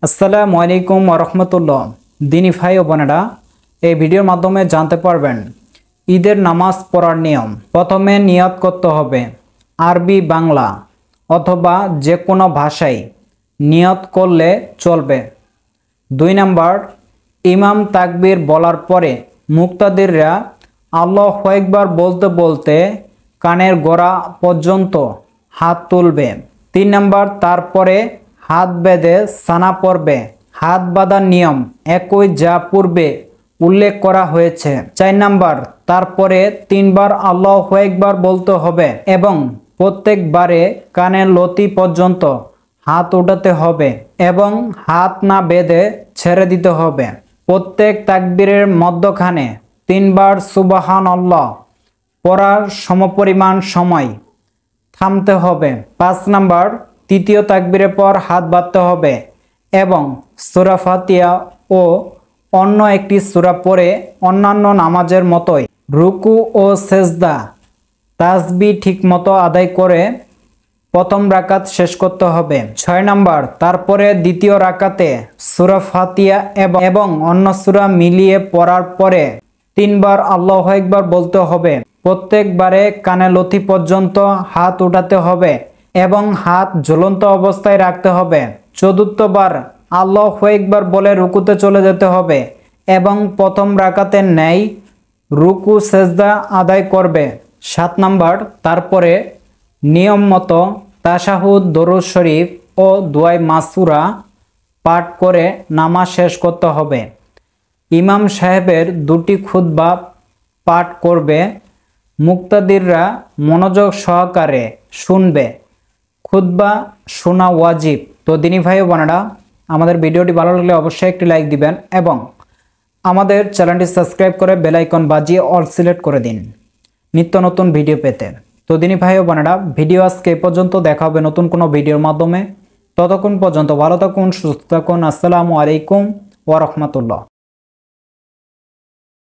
আসসালামু আলাইকুম ওয়া রাহমাতুল্লাহ। দিনী ভাই ও বোনেরা, এই ভিডিওর মাধ্যমে জানতে পারবেন ঈদের নামাজ পড়ার নিয়ম। প্রথমে নিয়ত করতে হবে। আরবি, বাংলা অথবা যে কোনো ভাষায় নিয়ত করলে চলবে। 2 নাম্বার, ইমাম তাকবীর বলার পরে মুক্তাদিররা আল্লাহু আকবার বলতে বলতে কানের গোড়া পর্যন্ত হাত তুলবে। 3 নাম্বার, তারপরে হাত বেঁধে সানা পড়বে। হাত বাঁধার নিয়ম একই যা পূর্বে উল্লেখ করা হয়েছে। 4 নাম্বার, তারপরে 3 বার আল্লাহু আকবার বলতে হবে এবং প্রত্যেকবারে কানের লতি পর্যন্ত হাত উঠাতে হবে এবং হাত না বেঁধে ছেড়ে দিতে হবে। প্রত্যেক তাকবীরের মধ্যখানে 3 বার সুবহানাল্লাহ পড়ার সমপরিমাণ সময় থামতে হবে। 5 নাম্বার, তৃতীয় তাকবীরের পর হাত বাঁধতে হবে এবং সূরা ফাতিহা ও অন্য একটি সূরা পড়ে অন্যান্য নামাজের মতোই রুকু ও সেজদা তাসবিহ ঠিকমতো আদায় করে প্রথম রাকাত শেষ করতে হবে। 6 নাম্বার, তারপরে দ্বিতীয় রাকাতে সূরা ফাতিহা এবং অন্য সূরা মিলিয়ে পড়ার পরে 3 বার আল্লাহু আকবার বলতে হবে। প্রত্যেকবারে কানে লতি পর্যন্ত হাত উঠাতে হবে এবং হাত ঝুলন্ত অবস্থায় রাখতে হবে। ৪র্থ বার আল্লাহু আকবার বলে রুকুতে চলে যেতে হবে এবং প্রথম রাকাতের ন্যায় রুকু সেজদা আদায় করবে। 7 নাম্বার, তারপরে নিয়ম মতো তাশাহুদ, দরুদ শরীফ ও দুআয়ে মাসুরা পাঠ করে নামাজ শেষ করতে হবে। ইমাম সাহেবের 2টি খুতবা পাঠ করবে। মুক্তাদিররা মনোযোগ সহকারে শুনবে। খুতবা শোনা ওয়াজিব। তো দিনী ভাই ও বোনেরা, আমাদের ভিডিওটি ভালো লাগলে অবশ্যই একটি লাইক দিবেন এবং আমাদের চ্যানেলটি সাবস্ক্রাইব করে বেল আইকন বাজিয়ে অল সিলেক্ট করে দিন নিত্য নতুন ভিডিও পেতে। তো দিনী ভাই ও বোনেরা, ভিডিও আজকে এই পর্যন্ত। দেখা হবে নতুন কোনো ভিডিওর মাধ্যমে। ততক্ষণ পর্যন্ত ভালো থাকুন, সুস্থ থাকুন। আসসালামু আলাইকুম ওয়া রাহমাতুল্লাহ।